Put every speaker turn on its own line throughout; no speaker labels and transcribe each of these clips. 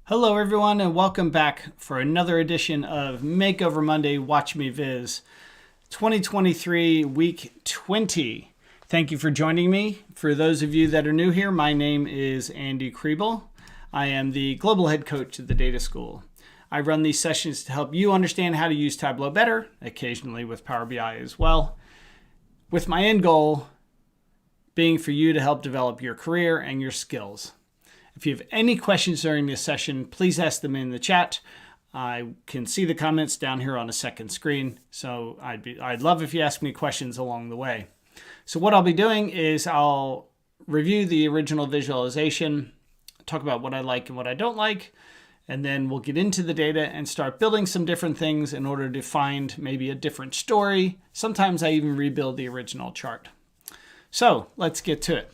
Hello everyone and welcome back for another edition of Makeover Monday, Watch Me Viz 2023 week 20. Thank you for joining me. For those of you that are new here, my name is Andy Kriebel. I am the global head coach at the Data School. I run these sessions to help you understand how to use Tableau better, occasionally with Power BI as well, with my end goal being for you to help develop your career and your skills. If you have any questions during this session, please ask them in the chat. I can see the comments down here on the second screen, so I'd love if you ask me questions along the way. So what I'll be doing is I'll review the original visualization, talk about what I like and what I don't like, and then we'll get into the data and start building some different things in order to find maybe a different story. Sometimes I even rebuild the original chart. So let's get to it.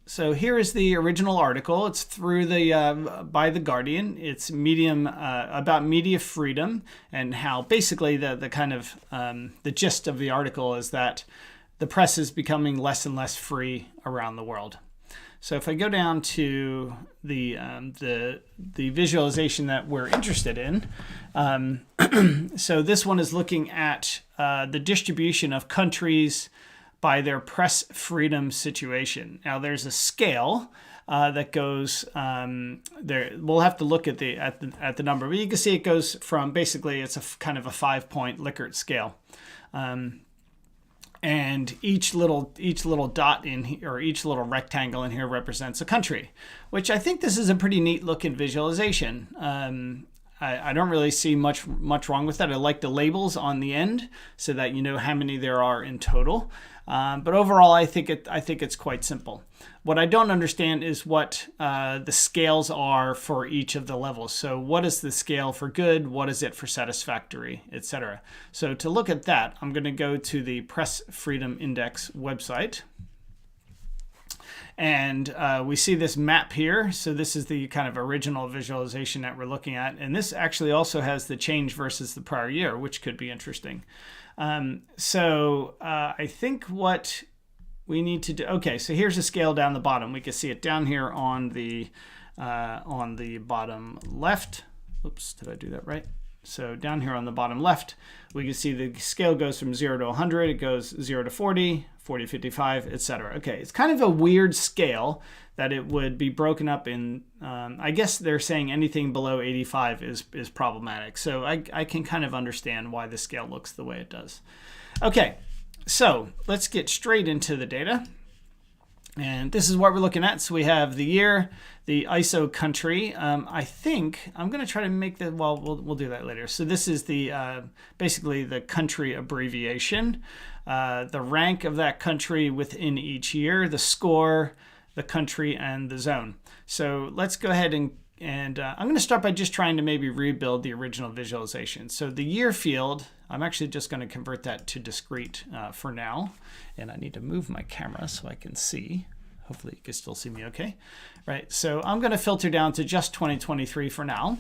So here is the original article. It's through by The Guardian. It's Medium about media freedom and how basically the kind of the gist of the article is that the press is becoming less and less free around the world. So if I go down to the visualization that we're interested in, so this one is looking at the distribution of countries by their press freedom situation. Now there's a scale that goes there. We'll have to look at the number, but you can see it goes from basically it's a kind of a 5-point Likert scale, and each little dot in here, or each little rectangle in here represents a country, which I think this is a pretty neat looking visualization. I don't really see much wrong with that. I like the labels on the end so that you know how many there are in total. But overall, I think it's quite simple. What I don't understand is what the scales are for each of the levels. So what is the scale for good? What is it for satisfactory, etc. So to look at that, I'm going to go to the Press Freedom Index website. And we see this map here. So this is the kind of original visualization that we're looking at. And this actually also has the change versus the prior year, which could be interesting. I think what we need to do, okay, so here's a scale down the bottom. We can see it down here on the bottom left. Oops, did I do that right? So down here on the bottom left, we can see the scale goes from 0 to 100. It goes 0 to 40, 40 to 55, etc. Okay, it's kind of a weird scale that it would be broken up in. I guess they're saying anything below 85 is problematic. So I can kind of understand why the scale looks the way it does. Okay, so let's get straight into the data. And this is what we're looking at. So we have the year, the ISO country. I think I'm going to try to make that. Well, we'll do that later. So this is the basically the country abbreviation, the rank of that country within each year, the score, the country, and the zone. So let's go ahead and I'm going to start by just trying to maybe rebuild the original visualization. So the year field, I'm actually just going to convert that to discrete for now. And I need to move my camera so I can see. Hopefully you can still see me okay. Right, so I'm going to filter down to just 2023 for now.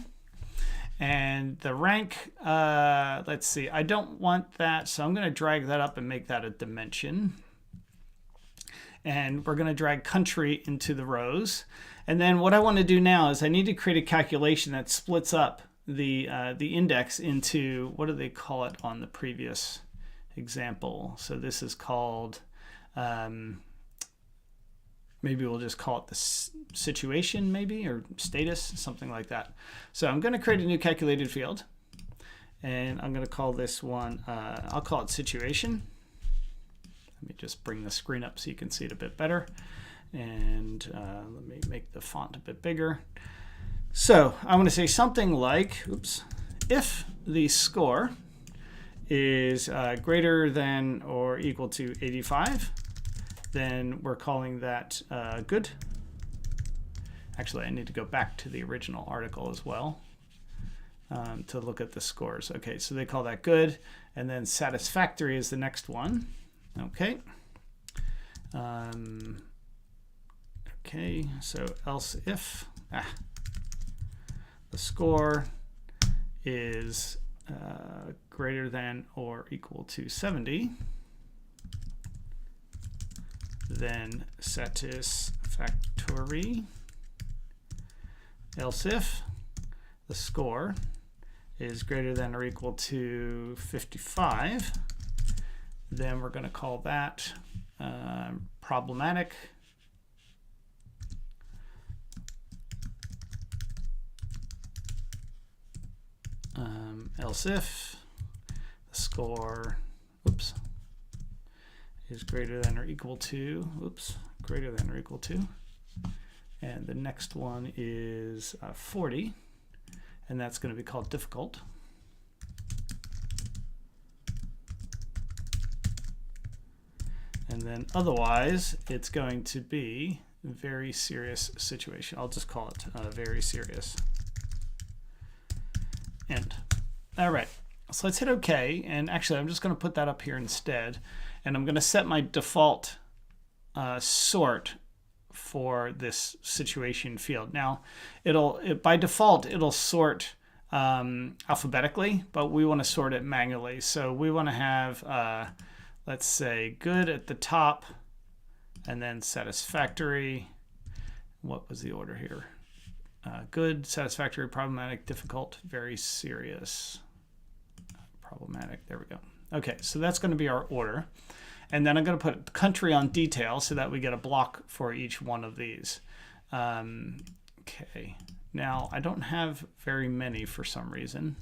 And the rank, let's see, I don't want that. So I'm going to drag that up and make that a dimension. And we're going to drag country into the rows. And then what I want to do now is I need to create a calculation that splits up the index into, what do they call it on the previous example? So this is called, maybe we'll just call it the situation maybe, or status, something like that. So I'm going to create a new calculated field. And I'm going to call this one, I'll call it situation. Let me just bring the screen up so you can see it a bit better. And let me make the font a bit bigger. So I'm going to say something like, oops, if the score is greater than or equal to 85, then we're calling that good. Actually, I need to go back to the original article as well to look at the scores. Okay, so they call that good. And then satisfactory is the next one. Okay. Okay, so else if the score is greater than or equal to 70, then satisfactory. Else if the score is greater than or equal to 55, then we're going to call that problematic. Else if the score, is greater than or equal to, greater than or equal to, and the next one is 40, and that's going to be called difficult. And then otherwise, it's going to be very serious situation. I'll just call it very serious. End. All right, so let's hit OK. And actually, I'm just going to put that up here instead. And I'm going to set my default sort for this situation field. Now, by default, it'll sort alphabetically, but we want to sort it manually. So we want to have, let's say, good at the top, and then satisfactory. What was the order here? Good, satisfactory, problematic, difficult, very serious, problematic. There we go. Okay, so that's going to be our order. And then I'm going to put country on detail so that we get a block for each one of these. Okay, now I don't have very many for some reason.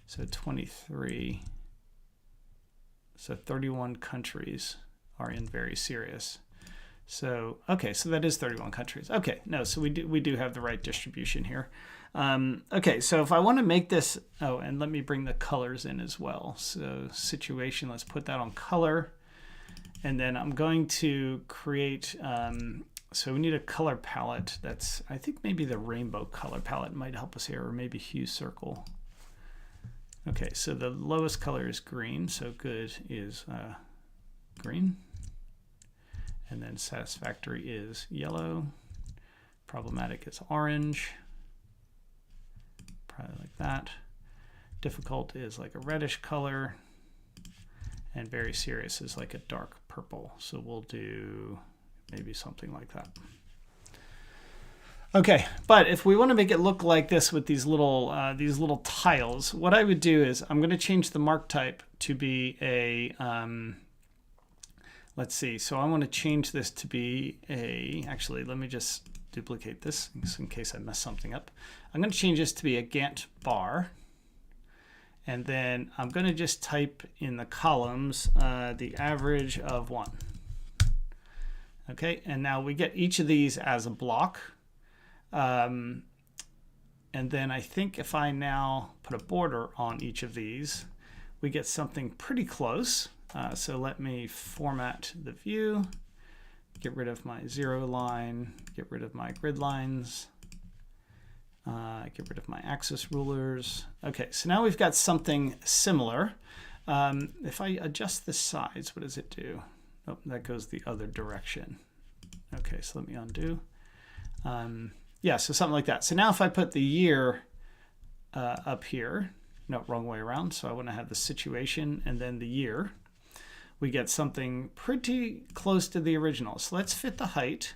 So 23. So 31 countries are in very serious. So, okay, so that is 31 countries. Okay, no, so we do have the right distribution here. Okay, so if I want to make this, oh, and let me bring the colors in as well. So situation, let's put that on color. And then I'm going to create, so we need a color palette that's, I think maybe the rainbow color palette might help us here, or maybe hue circle. Okay, so the lowest color is green, so good is green. And then satisfactory is yellow. Problematic is orange. Probably like that. Difficult is like a reddish color. And very serious is like a dark purple. So we'll do maybe something like that. Okay, but if we want to make it look like this with these little tiles, what I would do is I'm going to change the mark type to be a, let's see, so I want to change this to be a, actually, let me just duplicate this in case I mess something up. I'm going to change this to be a Gantt bar. And then I'm going to just type in the columns the average of 1. Okay, and now we get each of these as a block. And then I think if I now put a border on each of these, we get something pretty close. So let me format the view, get rid of my 0 line, get rid of my grid lines, get rid of my axis rulers. Okay, so now we've got something similar. If I adjust the size, what does it do? Oh, that goes the other direction. Okay, so let me undo. Yeah, so something like that. So now if I put the year up here, no, wrong way around. So I want to have the situation and then the year. We get something pretty close to the original. So let's fit the height.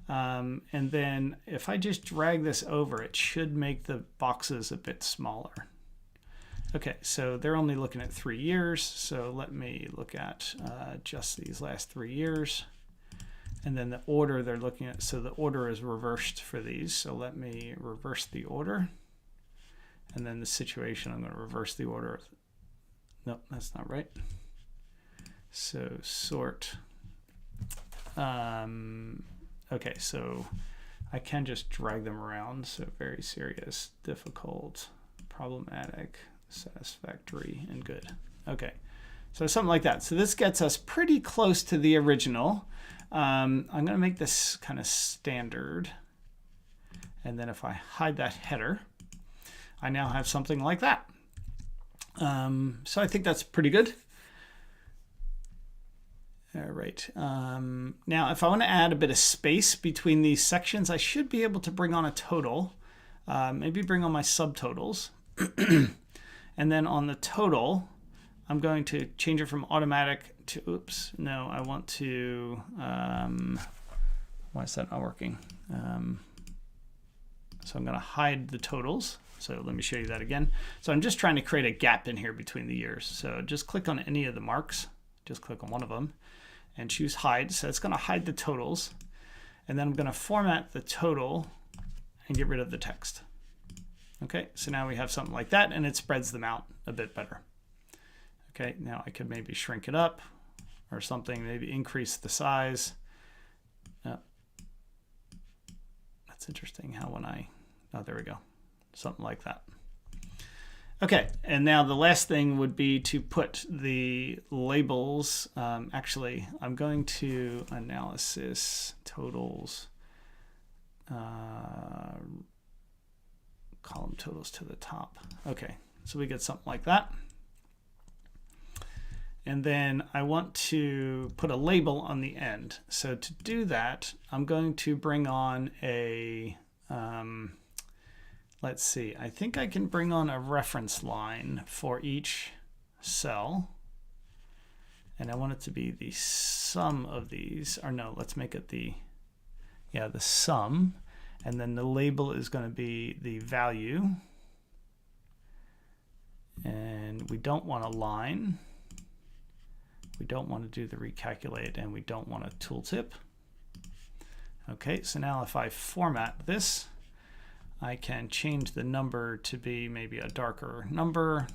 And then if I just drag this over, it should make the boxes a bit smaller. Okay, so they're only looking at 3 years. So let me look at just these last 3 years. And then the order they're looking at, so the order is reversed for these. So let me reverse the order. And then the situation, I'm going to reverse the order. Nope, that's not right. So sort. Okay, so I can just drag them around. So very serious, difficult, problematic, satisfactory, and good. Okay, so something like that. So this gets us pretty close to the original. I'm going to make this kind of standard. And then if I hide that header, I now have something like that. So I think that's pretty good. All right. Now, if I want to add a bit of space between these sections, I should be able to bring on a total. Maybe bring on my subtotals. And then on the total, I'm going to change it from automatic to, oops, no, I want to, why is that not working? So I'm going to hide the totals. So let me show you that again. So I'm just trying to create a gap in here between the years. So just click on any of the marks, just click on one of them and choose hide. So it's going to hide the totals. And then I'm going to format the total and get rid of the text. Okay, so now we have something like that, and it spreads them out a bit better. Okay, now I could maybe shrink it up or something, maybe increase the size. Oh, that's interesting how when I, oh, there we go. Something like that. Okay, and now the last thing would be to put the labels. Actually, I'm going to analysis, totals, column totals to the top. Okay, so we get something like that. And then I want to put a label on the end. So to do that, I'm going to bring on a, let's see, I think I can bring on a reference line for each cell. And I want it to be the sum of these, or no, let's make it the, yeah, the sum. And then the label is going to be the value. And we don't want a line. We don't want to do the recalculate, and we don't want a tooltip. Okay, so now if I format this, I can change the number to be maybe a darker number,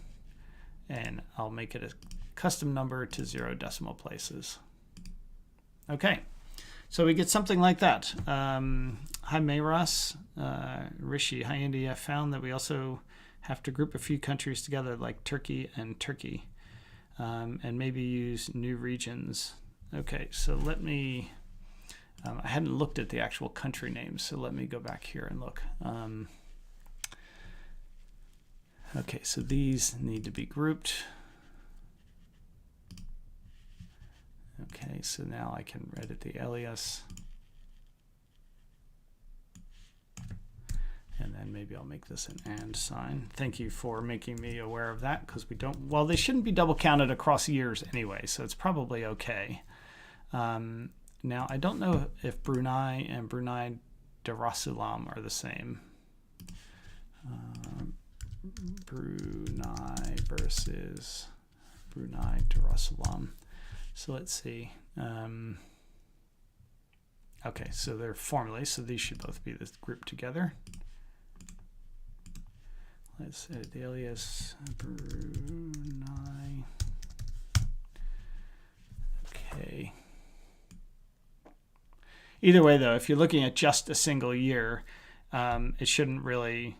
and I'll make it a custom number to 0 decimal places. Okay, so we get something like that. Hi Mayras, Rishi, hi Andy. I found that we also have to group a few countries together like Turkey and Turkey, and maybe use new regions. Okay, so let me, I hadn't looked at the actual country names, so let me go back here and look. Okay, so these need to be grouped. Okay, so now I can edit the alias. And then maybe I'll make this an and sign. Thank you for making me aware of that, because we don't, well, they shouldn't be double counted across years anyway, so it's probably okay. Now, I don't know if Brunei and Brunei Darussalam are the same. Brunei versus Brunei Darussalam. So let's see. Okay, so they're formally, so these should both be this grouped together. Let's edit the alias, Brunei. Okay. Either way, though, if you're looking at just a single year, it shouldn't really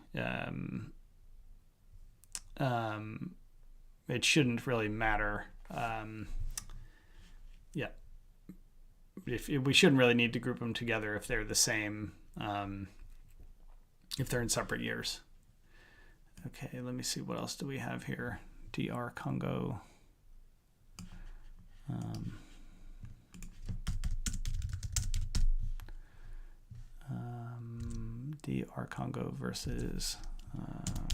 matter. Yeah, we shouldn't really need to group them together if they're the same, if they're in separate years. Okay, let me see, what else do we have here? DR Congo. DR Congo versus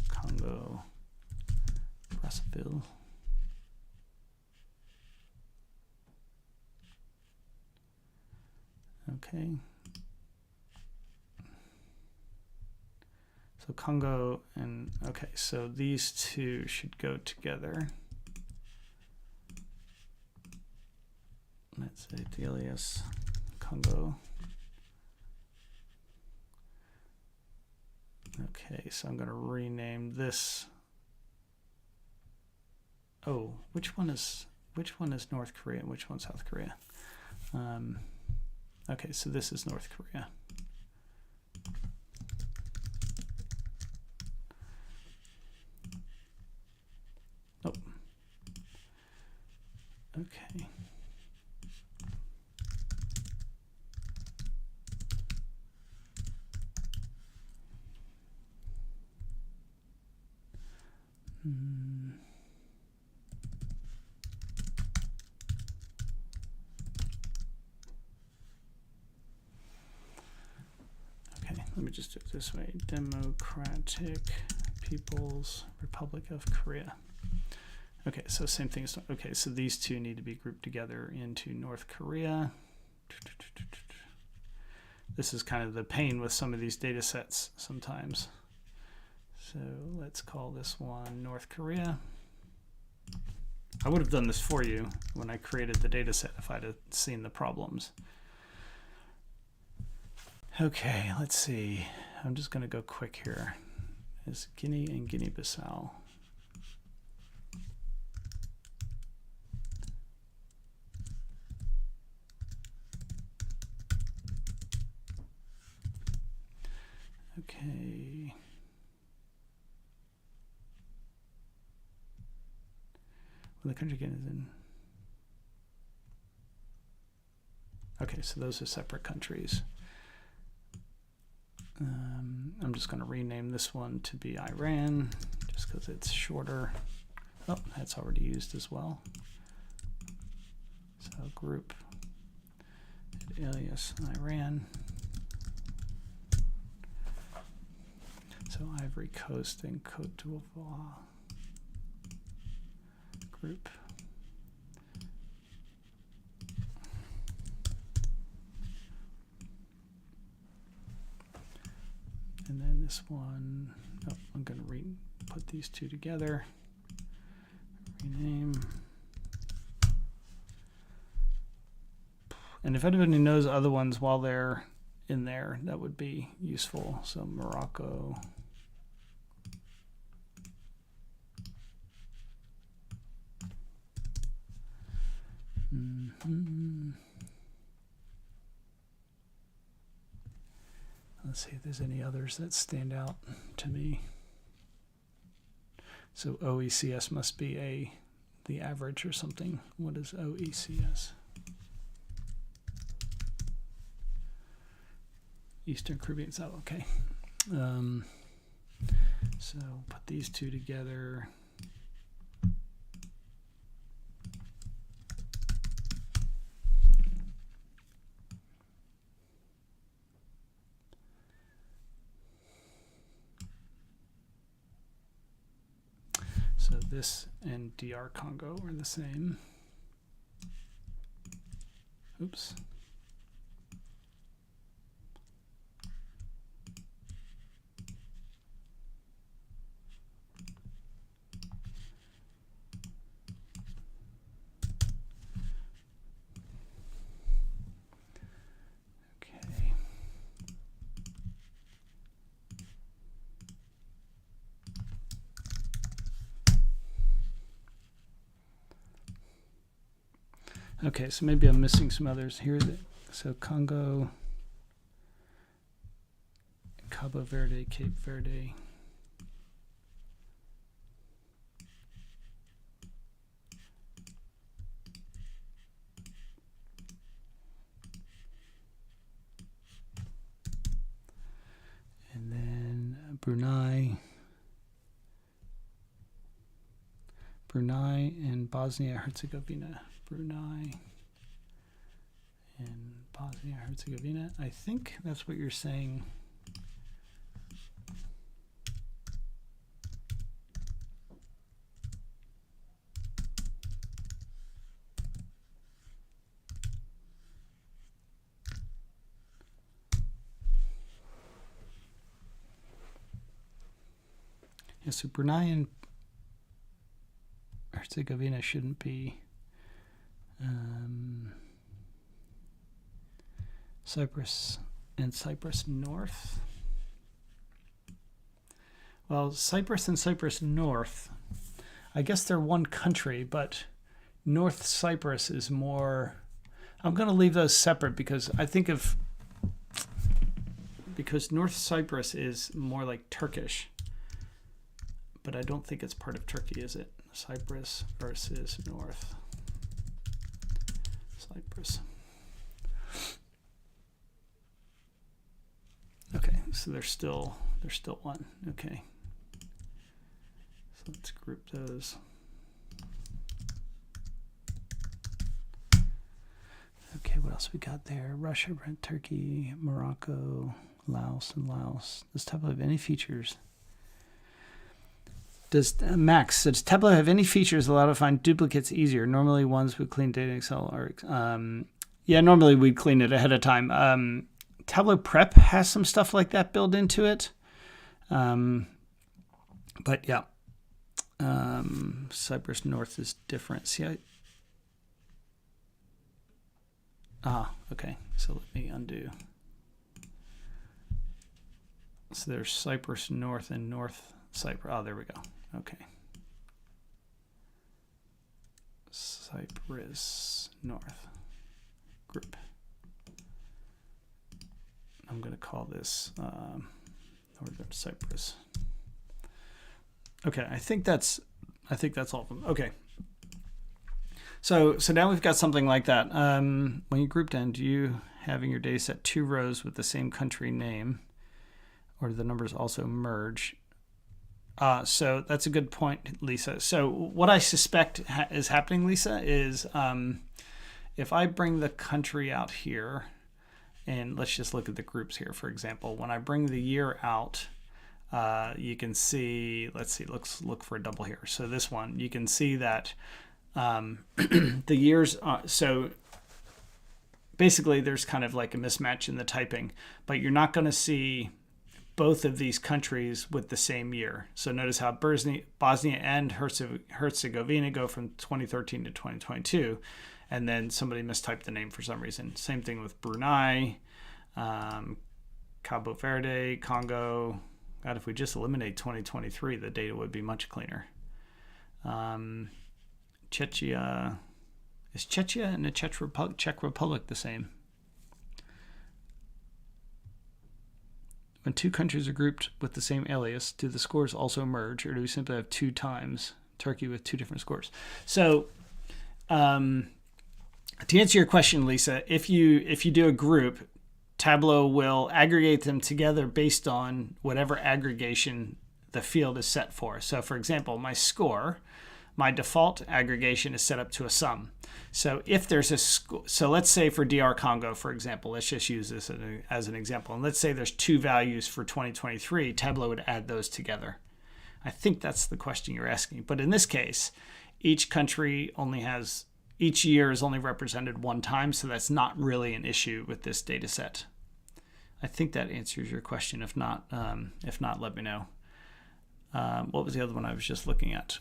Congo Brazzaville. Okay. So Congo and, okay, so these two should go together. Let's say the alias Congo. Okay, so I'm going to rename this. Oh, which one is North Korea and which one's South Korea? Okay, so this is North Korea. Nope. Okay. Okay, let me just do it this way. Democratic People's Republic of Korea. Okay, so same thing. Okay, so these two need to be grouped together into North Korea. This is kind of the pain with some of these data sets sometimes. So let's call this one North Korea. I would have done this for you when I created the data set if I'd have seen the problems. Okay, let's see. I'm just going to go quick here. Is Guinea and Guinea-Bissau. Okay. Well, the country again is in. Okay, so those are separate countries. I'm just going to rename this one to be Iran, just because it's shorter. Oh, that's already used as well. So group alias Iran. So Ivory Coast and Côte d'Ivoire group. And then this one, oh, I'm going to put these two together, rename. And if anybody knows other ones while they're in there, that would be useful. So Morocco. Let's see if there's any others that stand out to me. So OECS must be the average or something. What is OECS? Eastern Caribbean. So okay. So put these two together. So this and DR Congo are the same. Oops. Okay, so maybe I'm missing some others here. So Congo, Cabo Verde, Cape Verde. And then Brunei and Bosnia-Herzegovina. Brunei and Bosnia-Herzegovina. I think that's what you're saying. Yeah, so Brunei and Herzegovina shouldn't be Cyprus and Cyprus North. Well, Cyprus and Cyprus North, I guess they're one country, but North Cyprus is more. I'm going to leave those separate because I think because North Cyprus is more like Turkish, but I don't think it's part of Turkey, is it? Cyprus versus North Cyprus. Okay, so they're still one. Okay, so let's group those. Okay, what else we got there? Russia, Turkey, Morocco, Laos, and Laos. Does top have any features? Does Tableau have any features that allow to find duplicates easier? Normally ones with clean data in Excel are, yeah, normally we'd clean it ahead of time. Tableau Prep has some stuff like that built into it. But yeah, Cypress North is different. See, okay. So let me undo. So there's Cypress North and North Cypress. Oh, there we go. Okay. Cypress North group. I'm going to call this Northern Cypress. Okay, I think that's all of them. Okay. So now we've got something like that. When you group down, do you having your data set 2 rows with the same country name, or do the numbers also merge? So that's a good point, Lisa. So what I suspect is happening, Lisa, is if I bring the country out here, and let's just look at the groups here, for example. When I bring the year out, you can see, let's see, let's look for a double here. So this one, you can see that the years, so basically there's kind of like a mismatch in the typing, but you're not going to see both of these countries with the same year. So notice how Bosnia and Herzegovina go from 2013 to 2022, and then somebody mistyped the name for some reason. Same thing with Brunei, Cabo Verde, Congo. God, if we just eliminate 2023, the data would be much cleaner. Czechia, is Czechia and the Czech Republic the same? When 2 countries are grouped with the same alias, do the scores also merge, or do we simply have 2 times Turkey with 2 different scores? So, to answer your question, Lisa, if you do a group, Tableau will aggregate them together based on whatever aggregation the field is set for. So, for example, my score, my default aggregation is set up to a sum. So if there's a so let's say for DR Congo, for example, let's just use this as an example. And let's say there's 2 values for 2023, Tableau would add those together. I think that's the question you're asking. But in this case, each country only has, each year is only represented 1 time, so that's not really an issue with this data set. I think that answers your question. If not, let me know. What was the other one I was just looking at?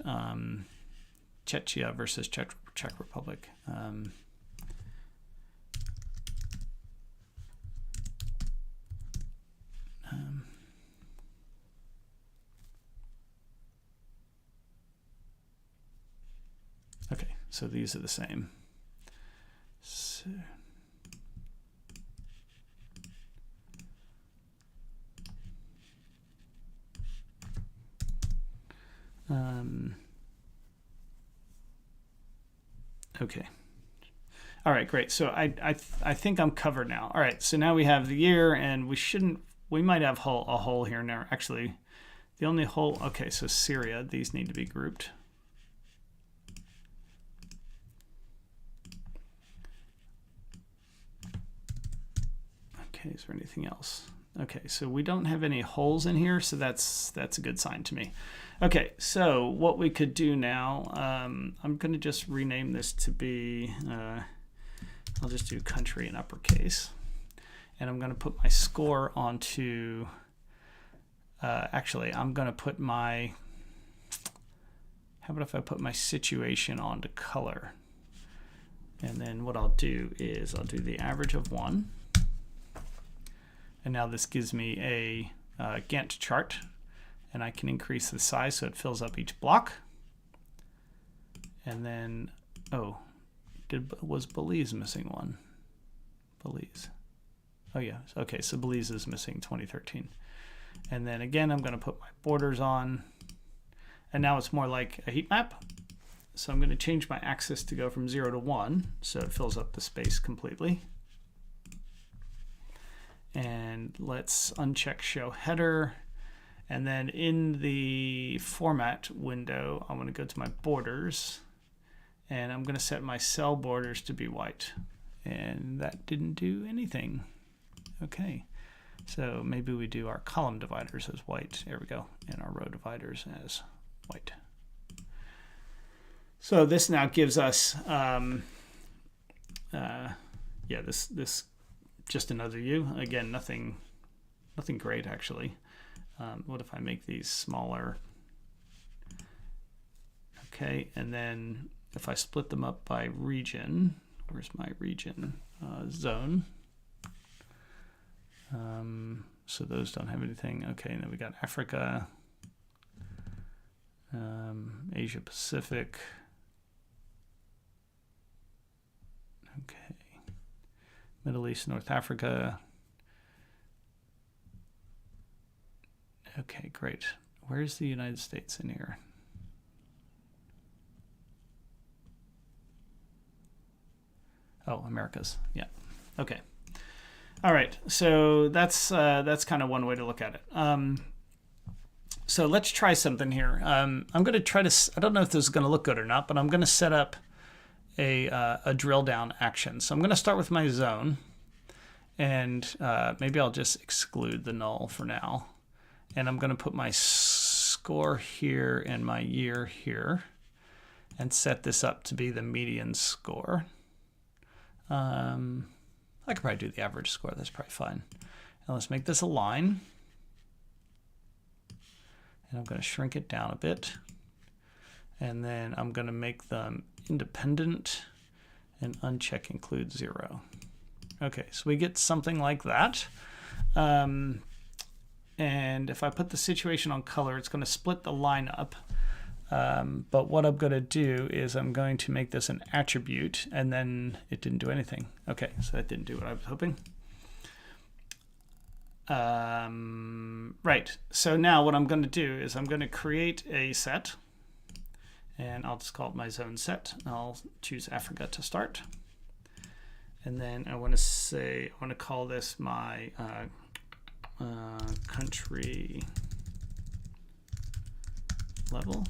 Czechia versus Czech Republic. Okay, so these are the same. So, okay. All right, great. So I think I'm covered now. All right, so now we have the year, and we might have a hole here now. Actually, the only hole, okay, so Syria, these need to be grouped. Okay, is there anything else? Okay, so we don't have any holes in here, so that's a good sign to me. Okay, so what we could do now, I'm going to just rename this to be, I'll just do country in uppercase. And I'm going to put my score onto, actually, I'm going to put my, how about if I put my situation onto color? And then what I'll do is I'll do the average of 1. And now this gives me a Gantt chart, and I can increase the size so it fills up each block. And then, oh, was Belize missing one? Belize. Oh yeah, okay, so Belize is missing 2013. And then again, I'm going to put my borders on, and now it's more like a heat map. So I'm going to change my axis to go from 0 to 1, so it fills up the space completely. And let's uncheck show header. And then in the format window, I'm going to go to my borders, and I'm going to set my cell borders to be white. And that didn't do anything. Okay, so maybe we do our column dividers as white. There we go. And our row dividers as white. So this now gives us, this just another view. Again, nothing great actually. What if I make these smaller? Okay, and then if I split them up by region, where's my region? Zone. So those don't have anything. Okay, and then we got Africa, Asia Pacific. Okay, Middle East, North Africa. Okay, great. Where's the United States in here? Oh, Americas. Yeah. Okay. All right. So that's kind of one way to look at it. So let's try something here. I'm going to try to. I don't know if this is going to look good or not, but I'm going to set up a drill down action. So I'm going to start with my zone, and maybe I'll just exclude the null for now. And I'm going to put my score here and my year here, and set this up to be the median score. I could probably do the average score. That's probably fine. And let's make this a line. And I'm going to shrink it down a bit. And then I'm going to make them independent and uncheck include 0. Okay, so we get something like that. And if I put the situation on color, it's going to split the line up. But what I'm going to do is I'm going to make this an attribute, and then it didn't do anything. Okay, so that didn't do what I was hoping. Right, so now what I'm going to do is I'm going to create a set, and I'll just call it my zone set. I'll choose Africa to start. And then I want to call this my country level.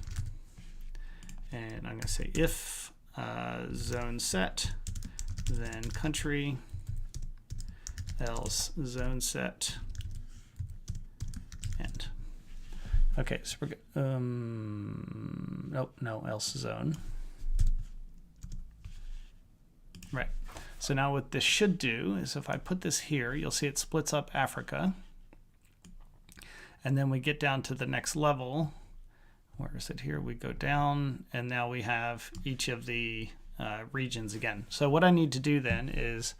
And I'm going to say if zone set, then country, else zone set, end. Okay, so we're nope, no, else zone. Right. So now what this should do is if I put this here, you'll see it splits up Africa. And then we get down to the next level. Where is it here? We go down, and now we have each of the regions again. So what I need to do then is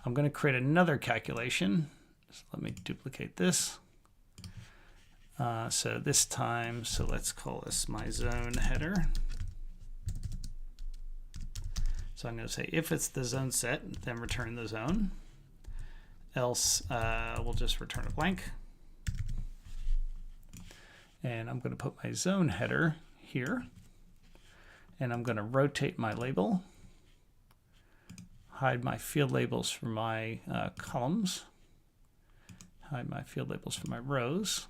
I'm going to create another calculation. So let me duplicate this. So this time, so let's call this my zone header. So I'm going to say if it's the zone set, then return the zone. Else, we'll just return a blank. And I'm going to put my zone header here. And I'm going to rotate my label. Hide my field labels for my columns. Hide my field labels for my rows.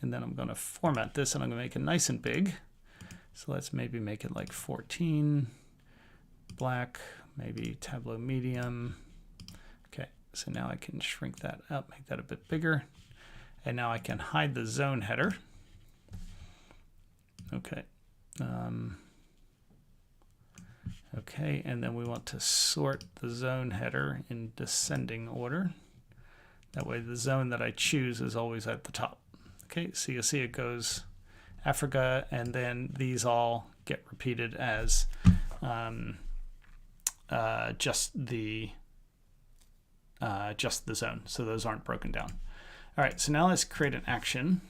And then I'm going to format this, and I'm going to make it nice and big. So let's maybe make it like 14, black, maybe Tableau medium. Okay, so now I can shrink that up, make that a bit bigger. And now I can hide the zone header. Okay. Okay, and then we want to sort the zone header in descending order. That way the zone that I choose is always at the top. Okay, so you'll see it goes Africa, and then these all get repeated as just the zone. So those aren't broken down. All right, so now let's create an action.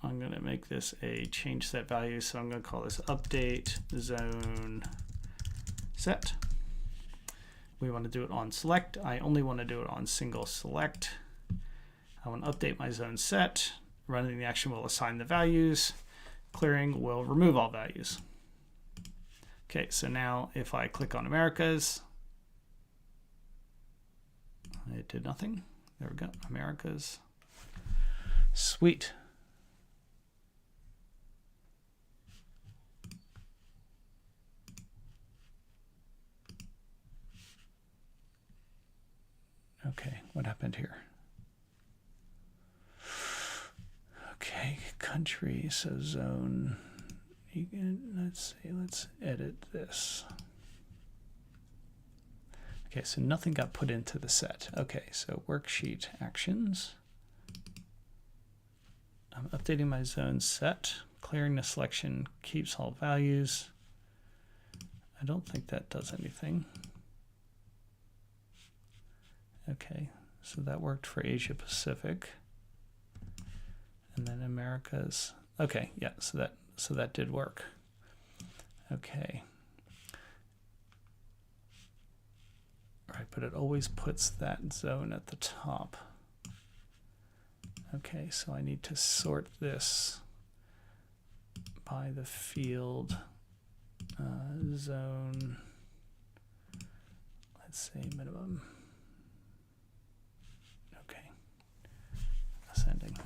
I'm going to make this a change set value, so I'm going to call this update zone set. We want to do it on select. I only want to do it on single select. I want to update my zone set. Running the action will assign the values. Clearing will remove all values. Okay, so now if I click on Americas, it did nothing. There we go, Americas. Sweet. Okay, what happened here? Okay, country, so zone. You can, let's see, let's edit this. Okay, so nothing got put into the set. Okay, so worksheet actions. I'm updating my zone set. Clearing the selection keeps all values. I don't think that does anything. Okay, so that worked for Asia Pacific. And then Americas. Okay, yeah, so that did work. Okay. All right, but it always puts that zone at the top. Okay, so I need to sort this by the field zone. Let's say minimum. Okay, ascending.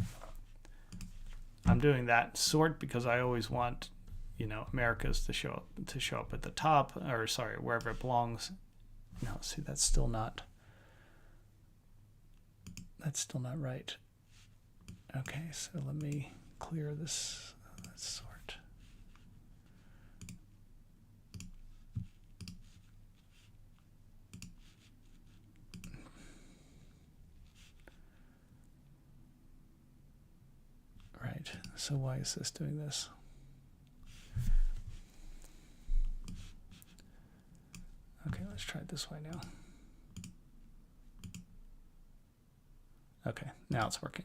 I'm doing that sort because I always want, you know, Americas to show up at the top, or sorry, wherever it belongs. No, see, that's still not right. Okay, so let me clear this. Let's sort. Right, so why is this doing this? Okay, let's try it this way now. Okay, now it's working.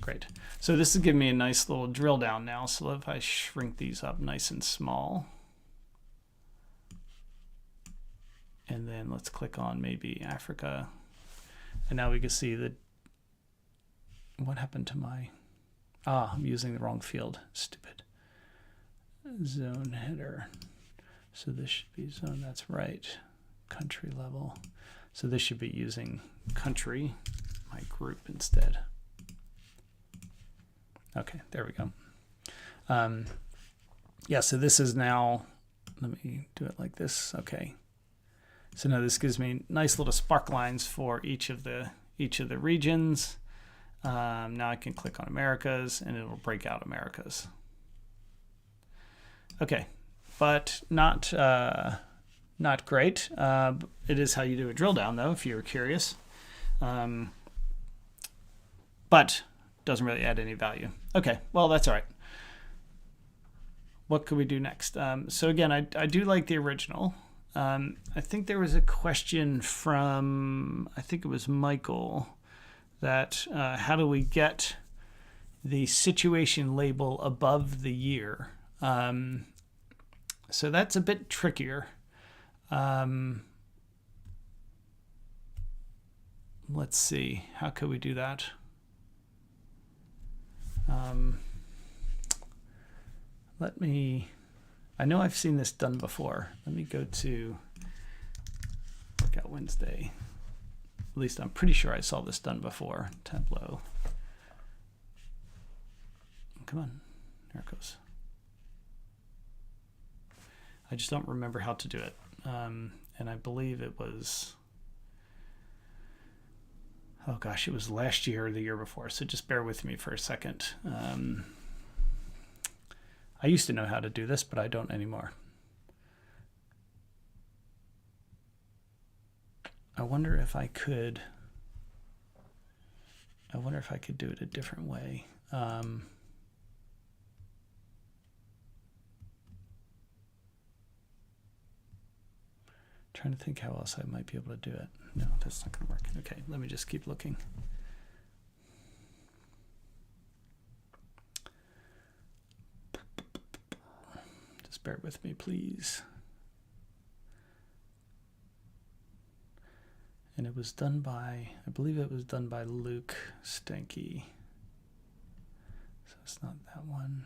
Great. So this is giving me a nice little drill down now. So if I shrink these up nice and small, and then let's click on maybe Africa, and now we can see that what happened to my, I'm using the wrong field, stupid. Zone header. So this should be zone, that's right, country level. So this should be using country, my group instead. Okay, there we go. Yeah, so this is now, let me do it like this. Okay. So now this gives me nice little spark lines for each of the regions. Now I can click on Americas and it'll break out Americas. Okay, but not great. It is how you do a drill down though, if you're curious. But doesn't really add any value. Okay, well, that's all right. What could we do next? So again, I do like the original. I think there was a question from, I think it was Michael, that how do we get the situation label above the year? So that's a bit trickier. Let's see, how could we do that? I know I've seen this done before. Let me go to Workout Wednesday. At least I'm pretty sure I saw this done before. Tableau. Come on, there it goes. I just don't remember how to do it. And I believe it was, oh gosh, it was last year or the year before. So just bear with me for a second. I used to know how to do this, but I don't anymore. I wonder if I could do it a different way. Trying to think how else I might be able to do it. No, that's not going to work. Okay, let me just keep looking. Just bear with me, please. And it was done by, I believe it was done by Luke Stenke. So it's not that one.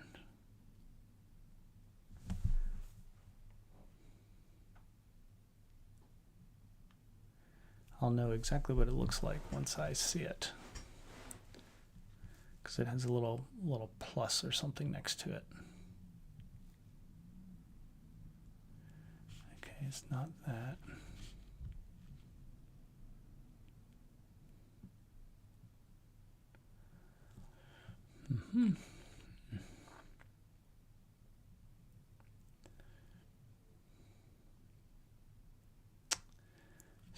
I'll know exactly what it looks like once I see it, because it has a little plus or something next to it. Okay, it's not that.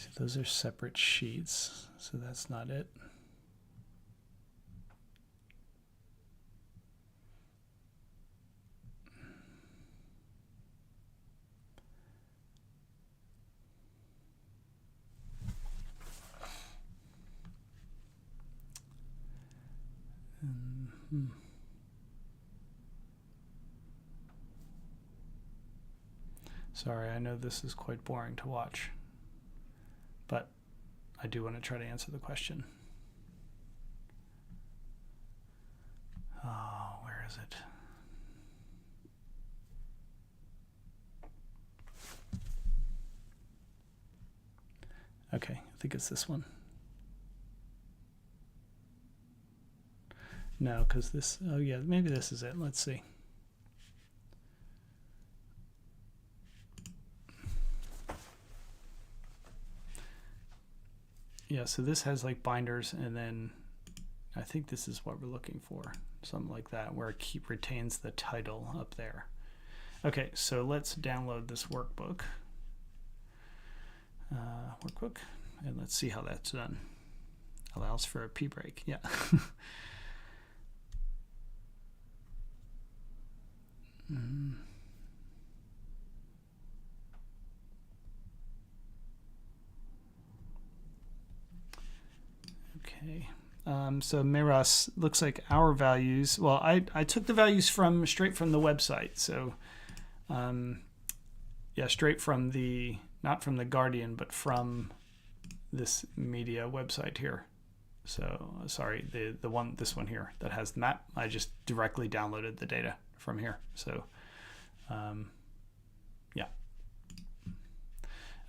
So those are separate sheets, so that's not it. Sorry, I know this is quite boring to watch, but I do want to try to answer the question. Oh, where is it? Okay, I think it's this one. No, because this, oh yeah, maybe this is it. Let's see. Yeah, so this has like binders, and then I think this is what we're looking for. Something like that, where it retains the title up there. Okay, so let's download this workbook. And let's see how that's done. Allows for a pee break, yeah. Okay, so Meras, looks like our values, well, I took the values straight from the website, so yeah, straight from the, not from the Guardian, but from this media website here. So sorry, this one here that has the map, I just directly downloaded the data from here. So yeah.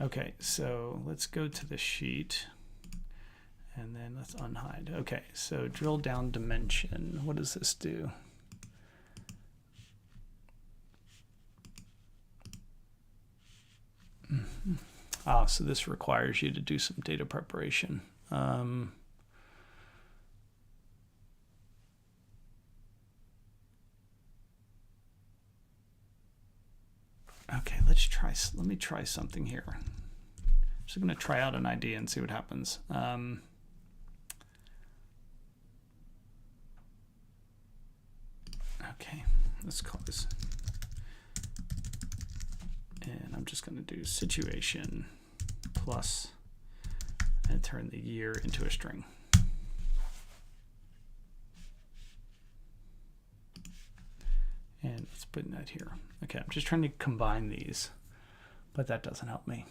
Okay, so let's go to the sheet and then let's unhide. Okay, so drill down dimension. What does this do? Ah, so this requires you to do some data preparation. And okay, let me try something here. I'm just going to try out an idea and see what happens. Okay, let's call this, and I'm just going to do situation plus and turn the year into a string. And let's put that here. Okay, I'm just trying to combine these, but that doesn't help me.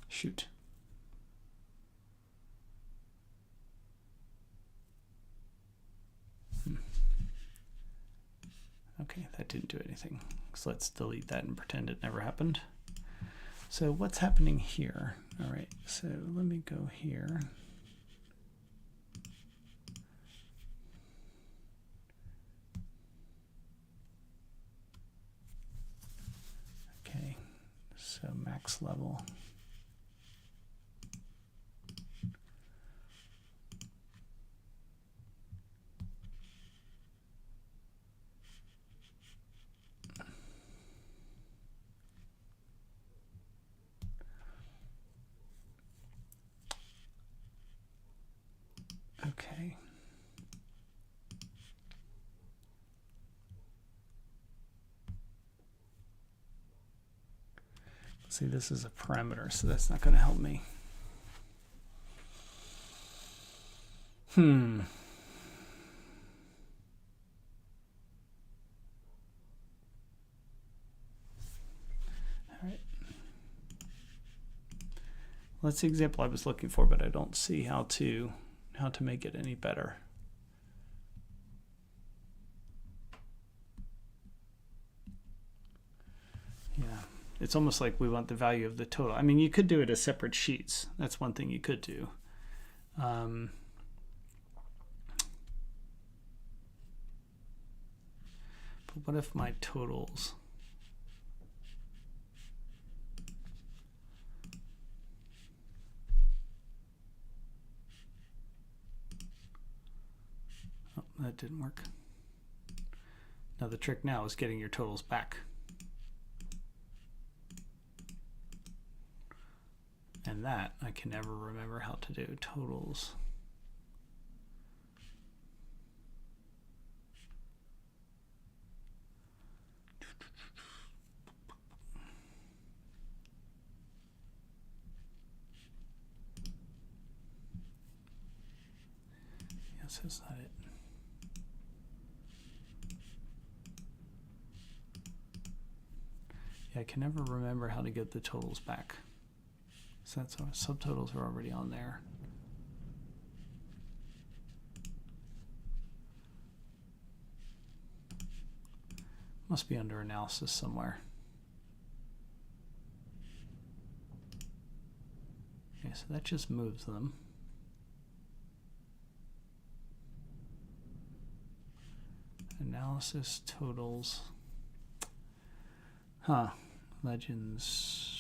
Shoot. Okay, that didn't do anything. So let's delete that and pretend it never happened. So what's happening here? All right, so let me go here. Okay, so max level. Okay. See, this is a parameter, so that's not going to help me. All right. Well, that's the example I was looking for, but I don't see how to make it any better. Yeah, it's almost like we want the value of the total. I mean, you could do it as separate sheets. That's one thing you could do. But what if my totals? Oh, that didn't work. Now the trick now is getting your totals back. And than that, I can never remember how to do totals. Yes, that's not it. Yeah, I can never remember how to get the totals back. So that's our subtotals are already on there. Must be under analysis somewhere. Okay, so that just moves them. Analysis totals. Huh. Legends.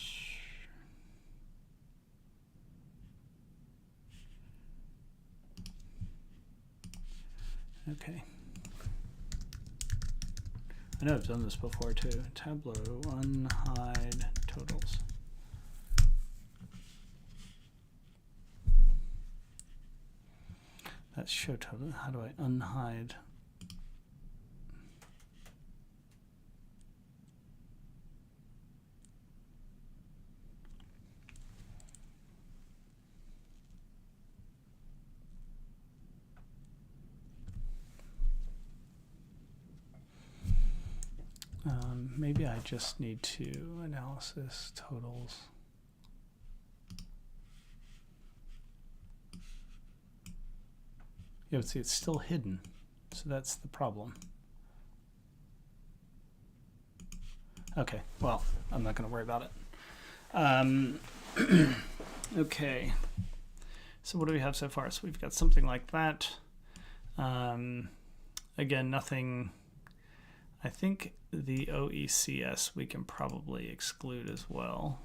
Okay. I know I've done this before too. Tableau, unhide totals. That's show total. How do I unhide? Maybe I just need to analysis totals. Yeah, but see, it's still hidden, so that's the problem. Okay, well, I'm not going to worry about it. Okay, so what do we have so far? So we've got something like that. Again, nothing. I think the OECS we can probably exclude as well.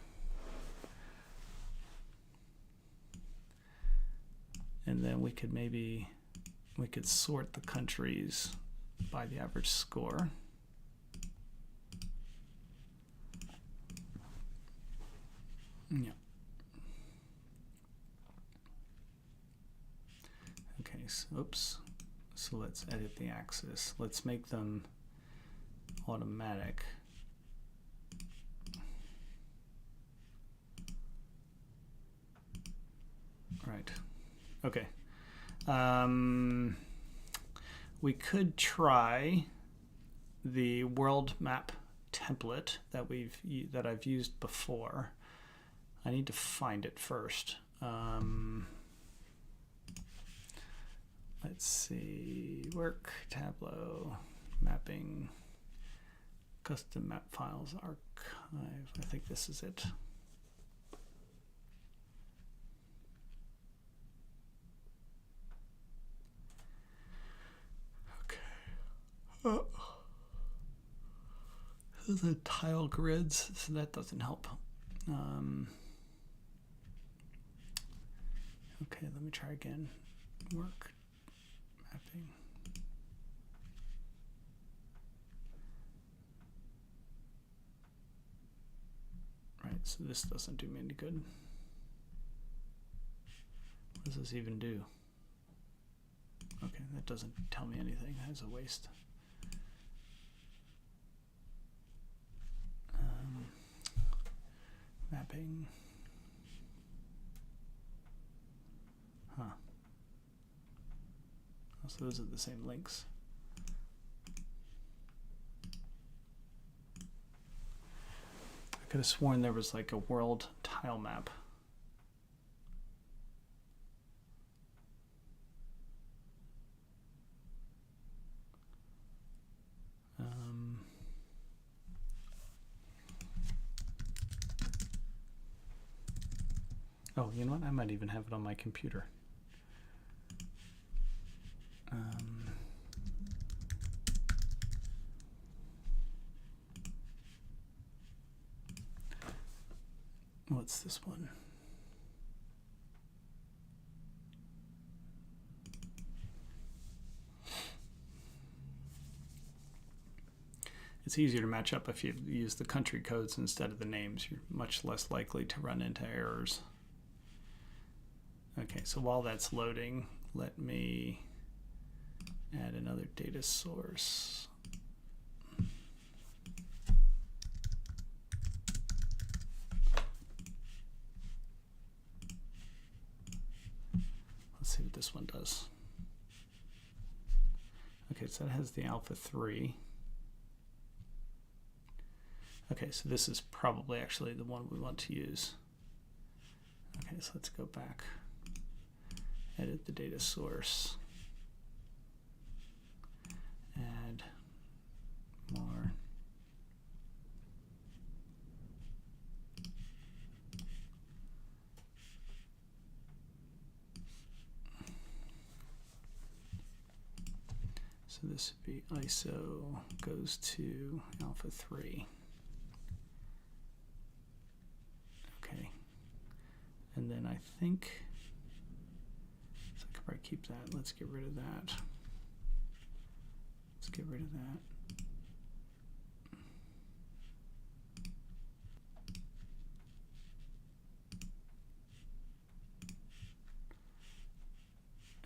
And then we could sort the countries by the average score. Yeah. Okay, so oops. So let's edit the axis. Let's make them automatic. Right. Okay. We could try the world map template that I've used before. I need to find it first. Let's see. Work, Tableau, mapping. Custom map files, archive. I think this is it. Okay. Those are tile grids, so that doesn't help. Okay, let me try again. Work, mapping. Right, so this doesn't do me any good. What does this even do? Okay, that doesn't tell me anything. That's a waste. Mapping. Huh. Oh, so those are the same links. I could have sworn there was like a world tile map. Oh, you know what? I might even have it on my computer. What's this one? It's easier to match up if you use the country codes instead of the names. You're much less likely to run into errors. Okay, so while that's loading, let me add another data source. Let's see what this one does. Okay, so that has the alpha 3. Okay, so this is probably actually the one we want to use. Okay, so let's go back, edit the data source, add more. So this would be ISO goes to alpha 3. Okay. And then I think, so I could probably keep that. Let's get rid of that. Let's get rid of that.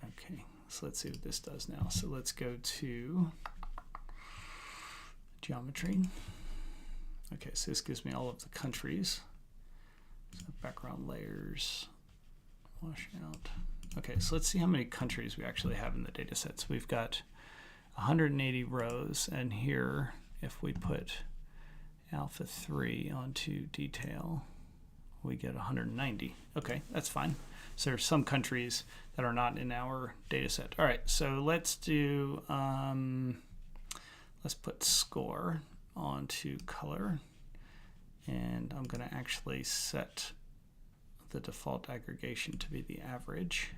Okay, so let's see what this does now. So let's go to geometry. Okay, so this gives me all of the countries. So background layers, wash out. Okay, so let's see how many countries we actually have in the data set. So we've got 180 rows, and here, if we put alpha 3 onto detail, we get 190. Okay, that's fine. So there's some countries that are not in our data set. All right, so let's do, let's put score onto color. And I'm going to actually set the default aggregation to be the average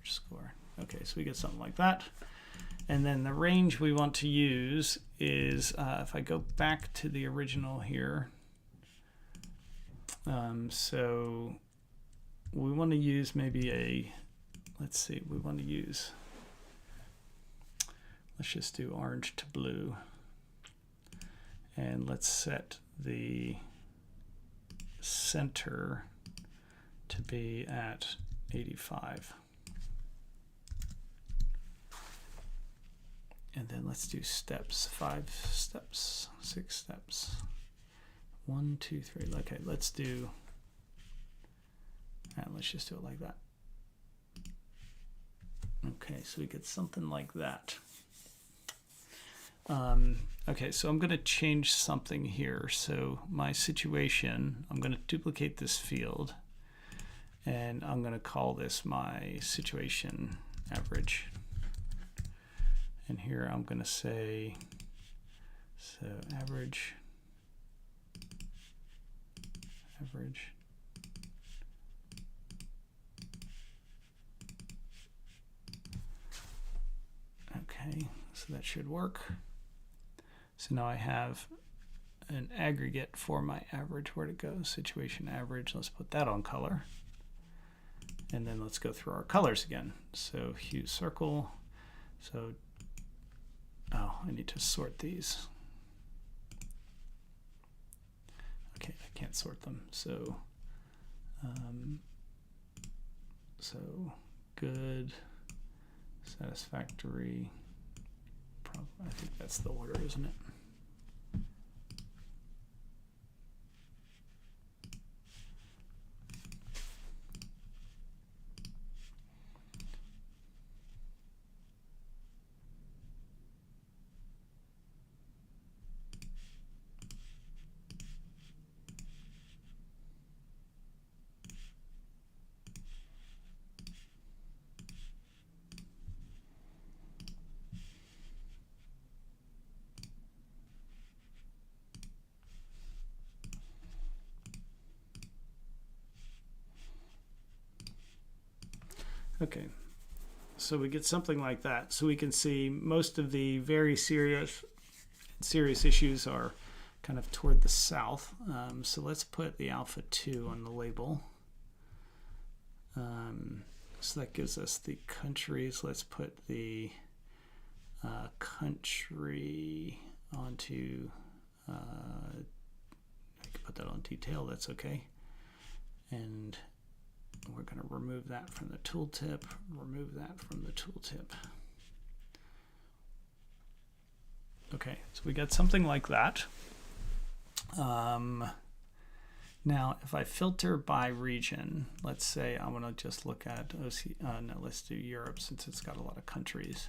score. Okay, so we get something like that. And then the range we want to use is, if I go back to the original here, so we want to use maybe a, let's see, we want to use, let's just do orange to blue. And let's set the center to be at 85. And then let's do steps, 5 steps, 6 steps. 1, 2, 3. Okay, let's do, and let's just do it like that. Okay, so we get something like that. Okay, so I'm going to change something here. So my situation, I'm going to duplicate this field, and I'm going to call this my situation average. And here I'm going to say, so average. Okay, so that should work. So now I have an aggregate for my average. Where'd it go? Situation average. Let's put that on color. And then let's go through our colors again. So hue circle. So, oh, I need to sort these. Okay, I can't sort them. So, good, satisfactory. I think that's the order, isn't it? Okay, so we get something like that. So we can see most of the very serious issues are kind of toward the south. So let's put the alpha 2 on the label. So that gives us the countries. Let's put the country onto, I can put that on detail, that's okay. And we're going to remove that from the tooltip, remove that from the tooltip. Okay, so we get something like that. Now, if I filter by region, let's say I want to just look at no, let's do Europe since it's got a lot of countries.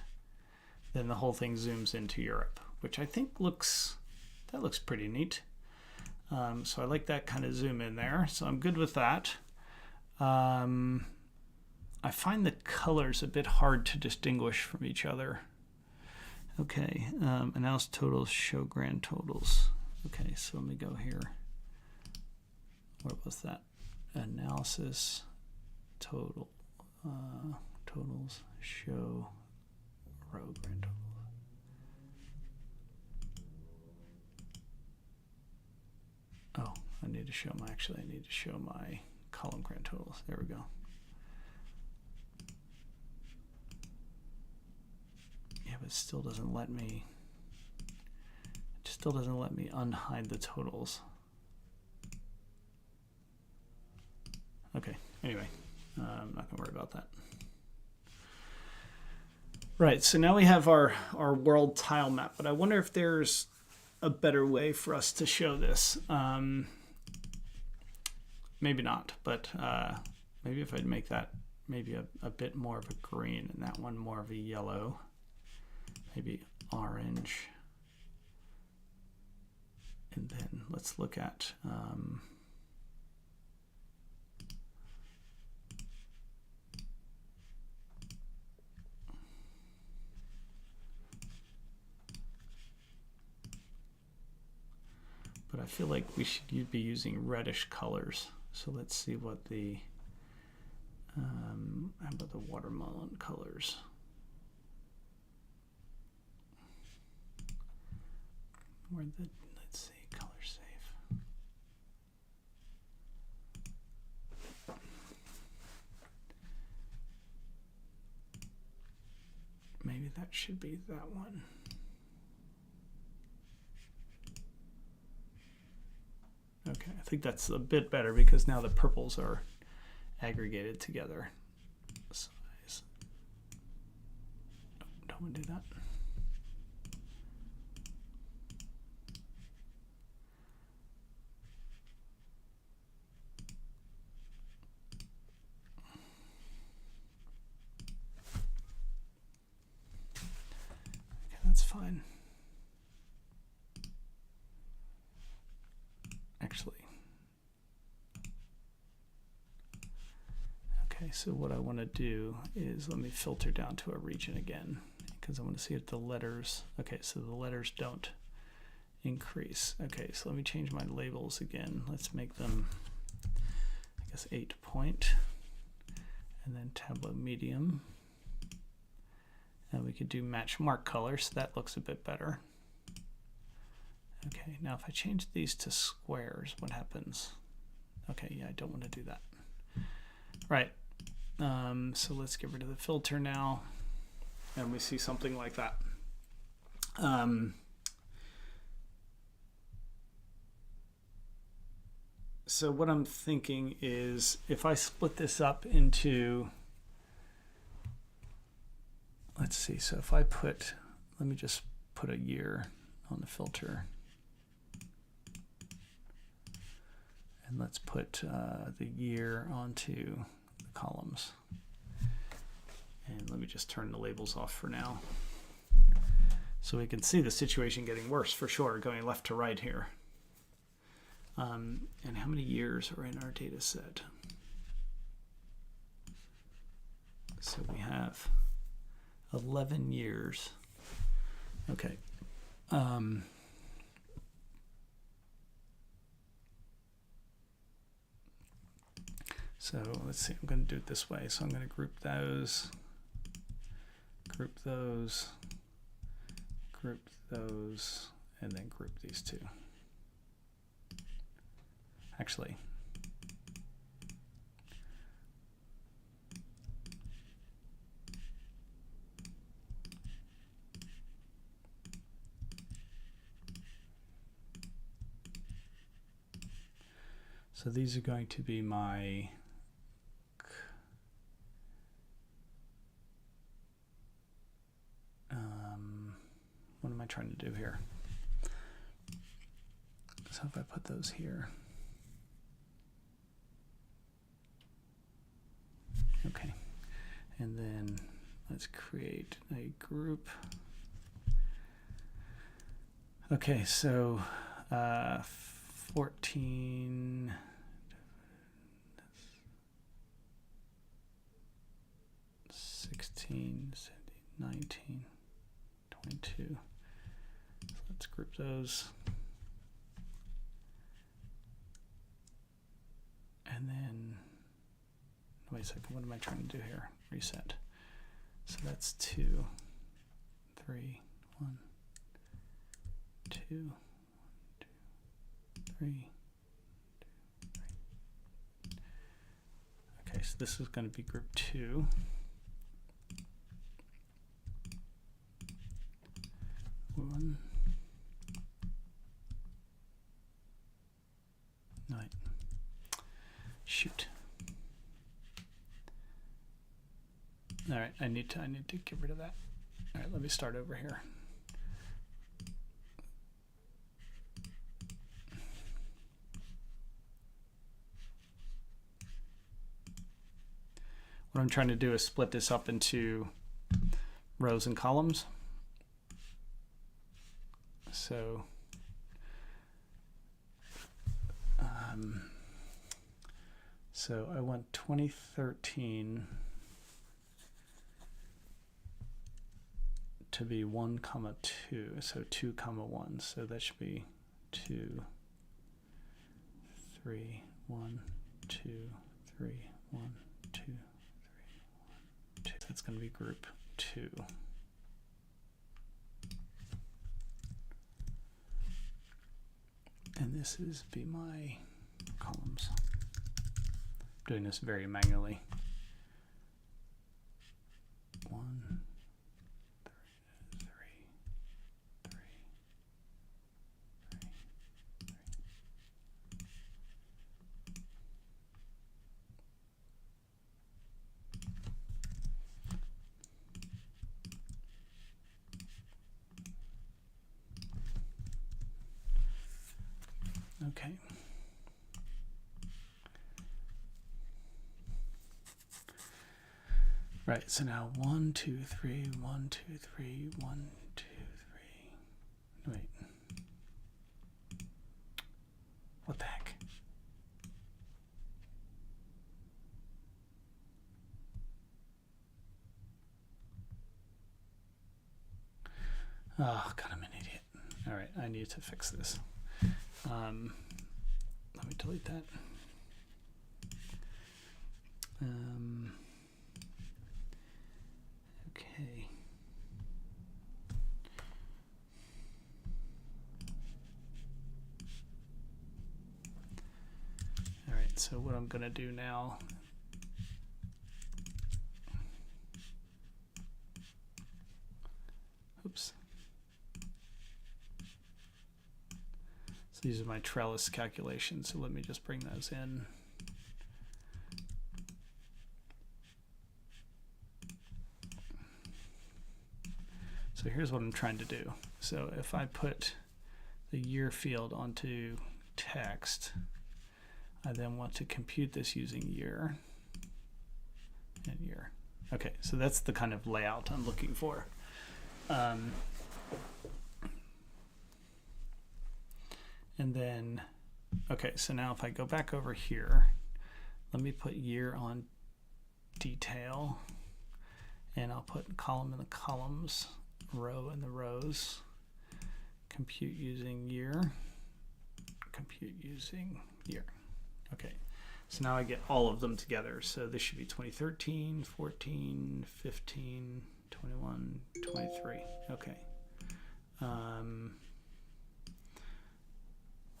Then the whole thing zooms into Europe, which I think looks pretty neat. So I like that kind of zoom in there. So I'm good with that. I find the colors a bit hard to distinguish from each other. Okay, announce totals, show grand totals. Okay, so let me go here. Where was that? Analysis, total, totals, show, row grand totals. Oh, I need to show my, actually I need to show my column grand totals. There we go. Yeah, but it still doesn't let me, unhide the totals. Okay, anyway, I'm not gonna worry about that. Right, so now we have our world tile map, but I wonder if there's a better way for us to show this. Maybe not, but maybe if I'd make that maybe a bit more of a green and that one more of a yellow, maybe orange. And then let's look at but I feel like we should be using reddish colors. So let's see what the, how about the watermelon colors? Where the, let's see, color safe. Maybe that should be that one. Okay, I think that's a bit better because now the purples are aggregated together. Size. Don't want to do that. Okay, that's fine. Actually, okay, so what I want to do is let me filter down to a region again because I want to see if the letters, okay, so the letters don't increase. Okay, so let me change my labels again. Let's make them, I guess, 8 point and then Tableau medium. And we could do match mark color, so that looks a bit better. Okay, now if I change these to squares, what happens? Okay, yeah, I don't want to do that. Right, so let's get rid of the filter now, and we see something like that. So what I'm thinking is if I split this up into, let's see, so if I put, let me just put a year on the filter. And let's put the year onto the columns. And let me just turn the labels off for now. So we can see the situation getting worse for sure, going left to right here. And how many years are in our data set? So we have 11 years. Okay. So let's see, I'm going to do it this way. So I'm going to group those, group those, and then group these two. Actually, So these are going to be my what am I trying to do here? So if I put those here, okay, and then let's create a group. Okay, so 14, 16, 17, 19, 22. So let's group those. And then, wait a second, what am I trying to do here? Reset. So that's 2, 3, 1, 2, 1, 2, 3, 2, 3. Okay, so this is going to be group 2. One. Right. Shoot. All right, I need to get rid of that. All right, let me start over here. What I'm trying to do is split this up into rows and columns. So so I want 2013 to be 1, 2, so 2, 1. So that should be 2, 3, 1, 2, 3, 1, 2, 3, 1, 2. So that's going to be group 2. And this is be my columns. I'm doing this very manually. 1, 3, 3, 3, 3, 3. Okay. Right, so now 1, 2, 3, 1, 2, 3, 1, 2, 3. Wait. What the heck? Oh, God, I'm an idiot. All right, I need to fix this. Let me delete that. Okay. All right, so what I'm going to do now, oops. So these are my trellis calculations, so let me just bring those in. So here's what I'm trying to do. So if I put the year field onto text, I then want to compute this using year and year. Okay, so that's the kind of layout I'm looking for. And then, okay, so now if I go back over here, let me put year on detail, and I'll put column in the columns, row in the rows, compute using year, compute using year. Okay, so now I get all of them together. So this should be 2013, 14, 15, 21, 23. Okay.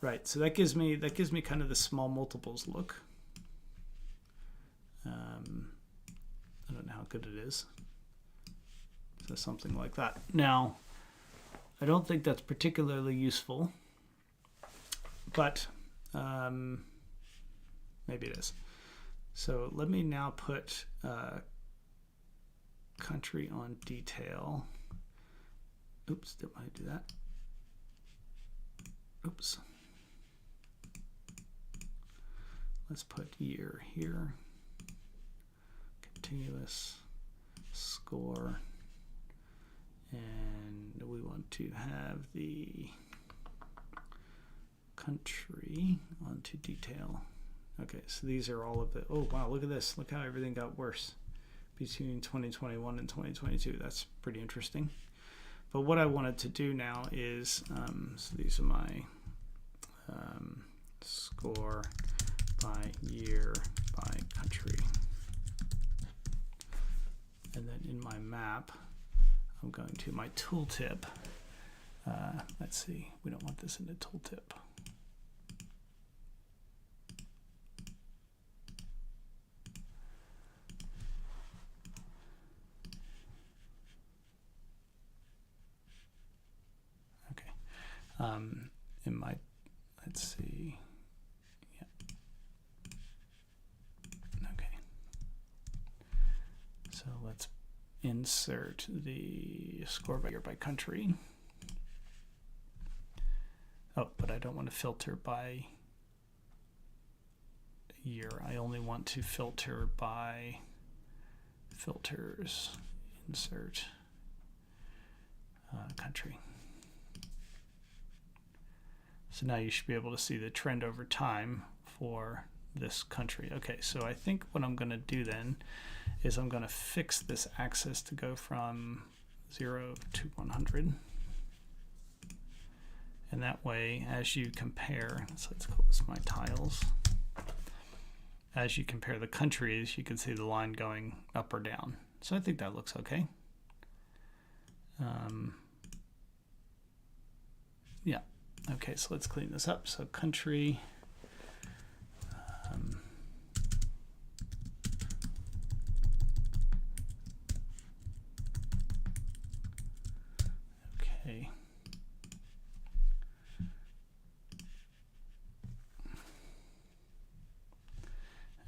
Right, so that gives me kind of the small multiples look. I don't know how good it is. So something like that. Now, I don't think that's particularly useful, but maybe it is. So let me now put country on detail. Oops, didn't want to do that. Oops. Let's put year here. Continuous score. And we want to have the country onto detail. Okay, so these are all of the, oh wow, look at this. Look how everything got worse between 2021 and 2022. That's pretty interesting. But what I wanted to do now is, so these are my score by year, by country. And then in my map, I'm going to my tooltip. Let's see, we don't want this in the tooltip. In my, let's see, yeah, okay. So let's insert the score by year by country. Oh, but I don't want to filter by year. I only want to filter by filters, insert country. So now you should be able to see the trend over time for this country. Okay, so I think what I'm going to do then is I'm going to fix this axis to go from 0 to 100. And that way, as you compare, so let's call this my tiles. As you compare the countries, you can see the line going up or down. So I think that looks okay. Yeah. Okay, so let's clean this up. So country, okay.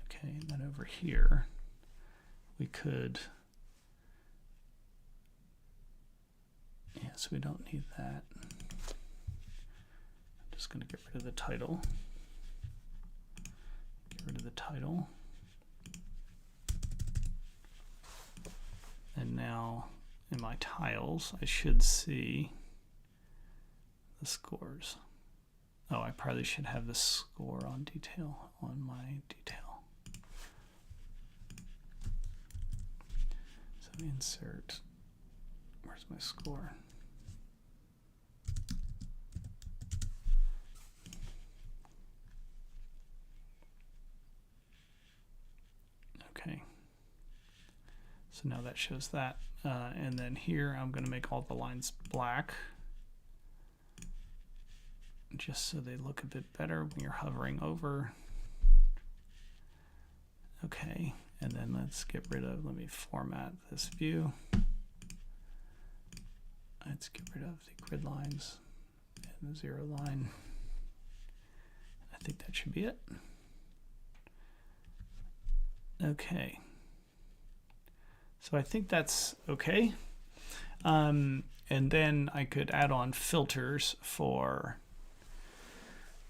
Okay, and then over here, we could, yes, we don't need that. Just going to get rid of the title. Get rid of the title. And now in my tiles, I should see the scores. Oh, I probably should have the score on detail on my detail. So insert, where's my score? Okay, so now that shows that. And then here I'm going to make all the lines black just so they look a bit better when you're hovering over. Okay, and then let's get rid of, let me format this view. Let's get rid of the grid lines and the 0 line. I think that should be it. Okay, so I think that's okay. And then I could add on filters for,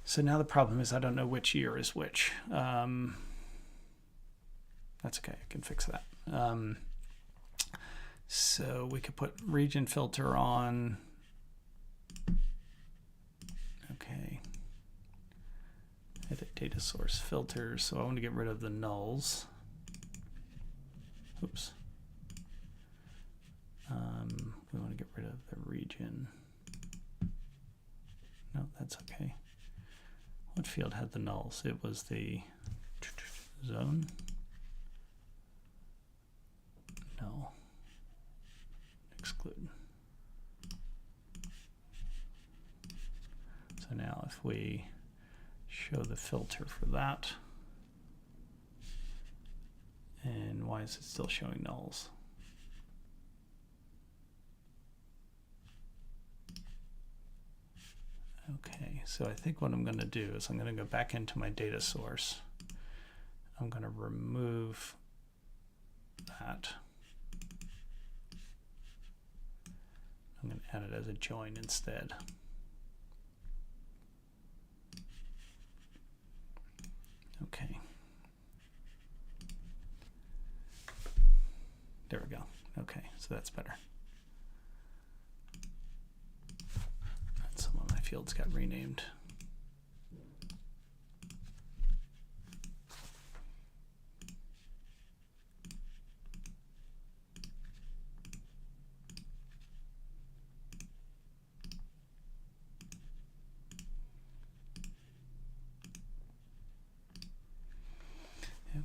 so now the problem is I don't know which year is which. That's okay, I can fix that. So we could put region filter on. Okay, edit data source filters. So I want to get rid of the nulls. Oops. We want to get rid of the region. No, that's okay. What field had the nulls? It was the zone. No. Exclude. So now if we show the filter for that, and why is it still showing nulls? Okay, so I think what I'm going to do is I'm going to go back into my data source I'm going to remove that. I'm going to add it as a join instead. Okay. There we go. Okay, so that's better. And some of my fields got renamed.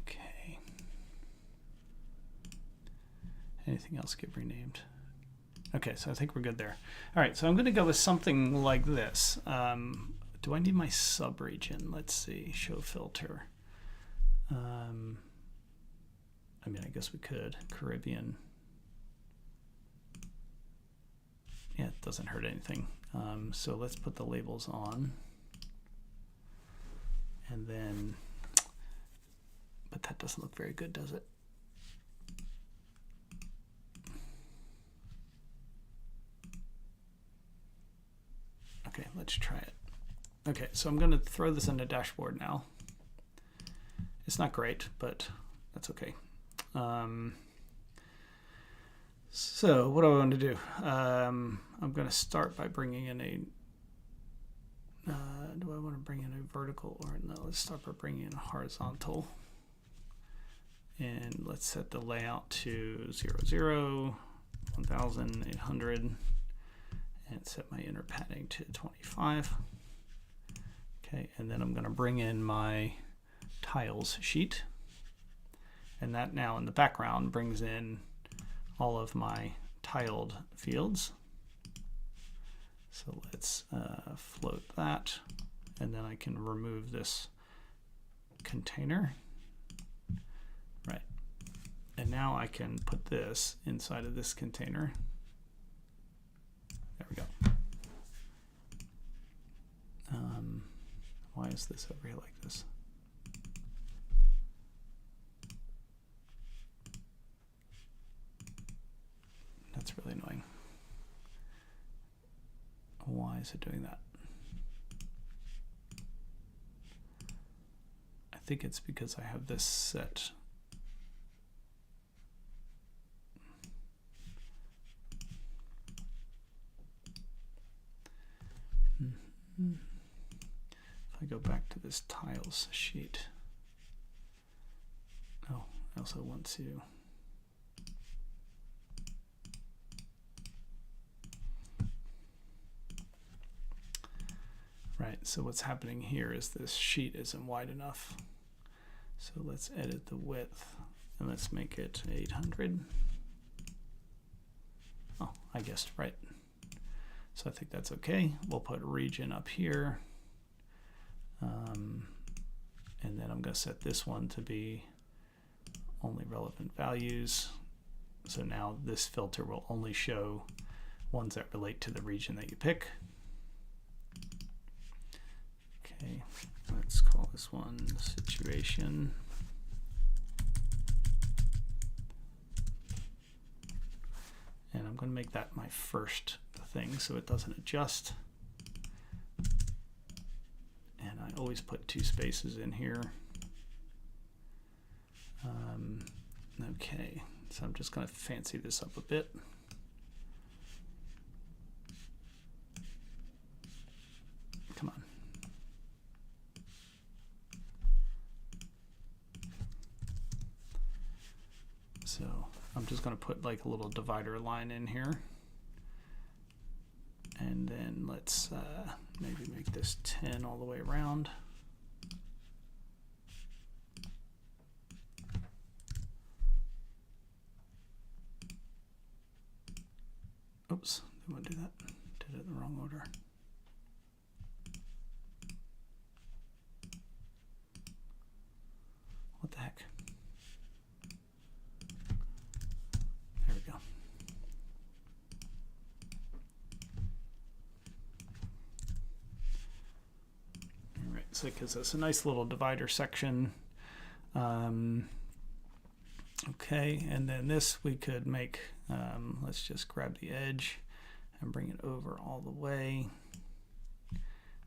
Okay. Anything else get renamed? Okay, so I think we're good there. All right, so I'm going to go with something like this. Do I need my subregion? Let's see, show filter. I mean, I guess we could. Caribbean. Yeah, it doesn't hurt anything. So let's put the labels on. And then, but that doesn't look very good, does it? Okay, let's try it. Okay, so I'm going to throw this in the dashboard now. It's not great, but that's okay. So what do I want to do? I'm going to start by bringing in a, do I want to bring in a vertical or no? Let's start by bringing in a horizontal. And let's set the layout to 0, 0, 1800, and set my inner padding to 25. Okay, and then I'm going to bring in my tiles sheet. And that now in the background brings in all of my tiled fields. So let's float that, and then I can remove this container. Right. And now I can put this inside of this container. There we go. Why is this over here like this? That's really annoying. Why is it doing that? I think it's because I have this set. If I go back to this tiles sheet. Oh, I also want to right, so what's happening here is this sheet isn't wide enough. So let's edit the width and let's make it 800. Oh, I guessed right. So I think that's okay. We'll put region up here. And then I'm going to set this one to be only relevant values. So now this filter will only show ones that relate to the region that you pick. Okay, let's call this one situation. And I'm going to make that my first thing so it doesn't adjust. And I always put 2 spaces in here. Okay, so I'm just going to fancy this up a bit. Come on. So I'm just going to put like a little divider line in here. And then let's maybe make this 10 all the way around. Oops, didn't want to do that. Did it in the wrong order. What the heck? There we go. All right, so it gives us a nice little divider section. Okay, and then this we could make, let's just grab the edge and bring it over all the way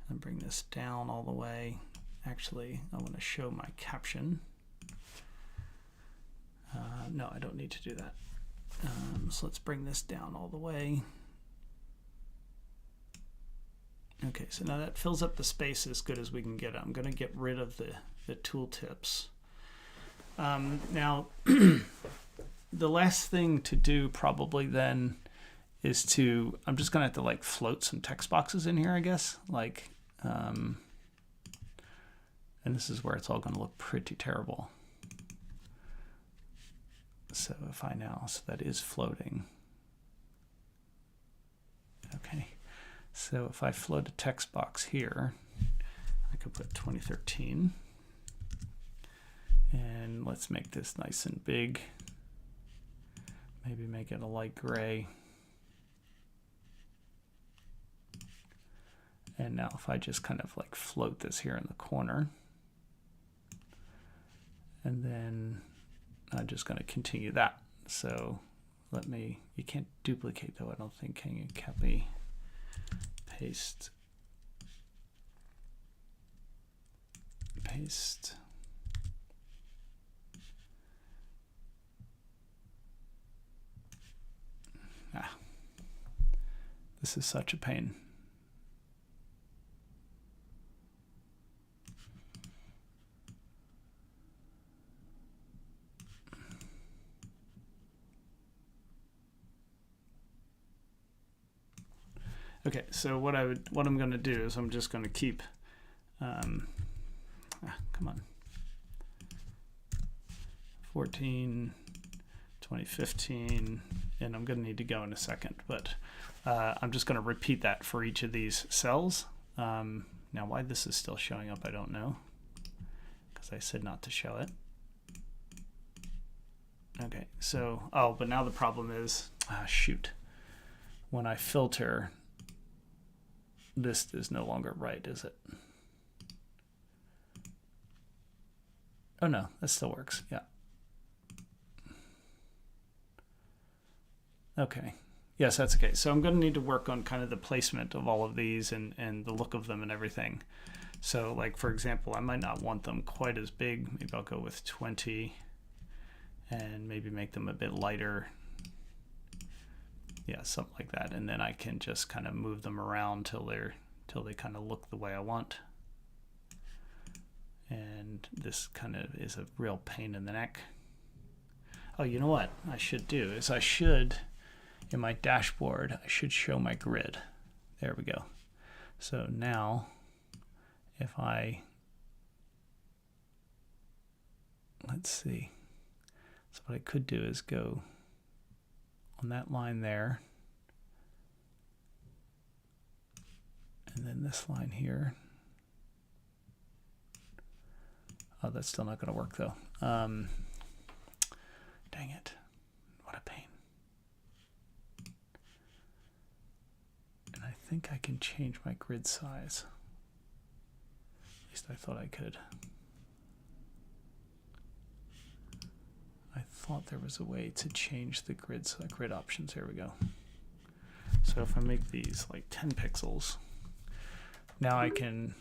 and bring this down all the way. Actually, I want to show my caption. No, I don't need to do that. So let's bring this down all the way. Okay, so now that fills up the space as good as we can get it. I'm going to get rid of the tooltips. Now, the last thing to do probably then is to, I'm just going to have to like float some text boxes in here, I guess. Like, and this is where it's all going to look pretty terrible. So if I now, so that is floating. Okay. So if I float a text box here, I could put 2013. And let's make this nice and big. Maybe make it a light gray. And now if I just kind of like float this here in the corner, and then I'm just going to continue that. So let me, you can't duplicate though, I don't think, can you? Copy, paste, paste. This is such a pain. Okay, so what I'm going to do is I'm just going to keep, come on, 14, 2015, and I'm going to need to go in a second, but I'm just going to repeat that for each of these cells. Now why this is still showing up, I don't know, because I said not to show it. Okay, so, oh, but now the problem is, shoot, when I filter, this is no longer right, is it? Oh no, that still works, yeah. Okay, yes, that's okay. So I'm going to need to work on kind of the placement of all of these and the look of them and everything. So like, for example, I might not want them quite as big. Maybe I'll go with 20 and maybe make them a bit lighter. Yeah, something like that. And then I can just kind of move them around till they kind of look the way I want. And this kind of is a real pain in the neck. Oh, you know what I should do is I should, in my dashboard, I should show my grid. There we go. So now if I, let's see. So what I could do is go on that line there. And then this line here. Oh, that's still not going to work though. Dang it. What a pain. And I think I can change my grid size. At least I thought I could. I thought there was a way to change the grid options. Here we go. So if I make these like 10 pixels, now I can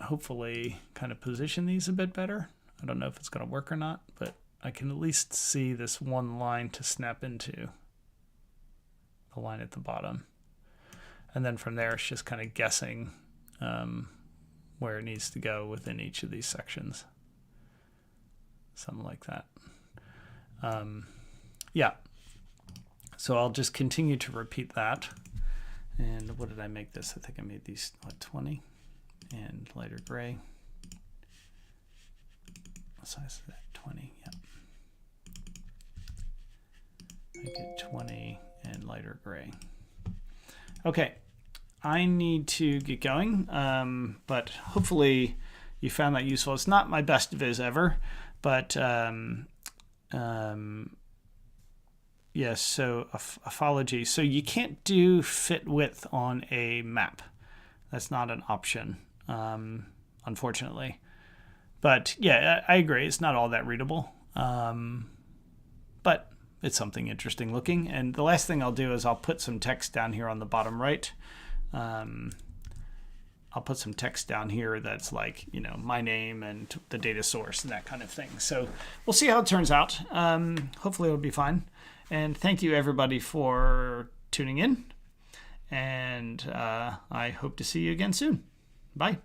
hopefully kind of position these a bit better. I don't know if it's going to work or not, but I can at least see this one line to snap into, the line at the bottom. And then from there, it's just kind of guessing where it needs to go within each of these sections. Something like that. Yeah. So I'll just continue to repeat that. And what did I make this? I think I made these, what, 20? And lighter gray. What size is that? 20, yeah. Make it 20 and lighter gray. Okay, I need to get going, but hopefully you found that useful. It's not my best viz ever, but yes, so apology. So you can't do fit width on a map. That's not an option, unfortunately. But yeah, I agree. It's not all that readable. But it's something interesting looking. And the last thing I'll do is I'll put some text down here on the bottom right. I'll put some text down here that's like, you know, my name and the data source and that kind of thing. So we'll see how it turns out. Hopefully it'll be fine. And thank you everybody for tuning in. And I hope to see you again soon. Bye.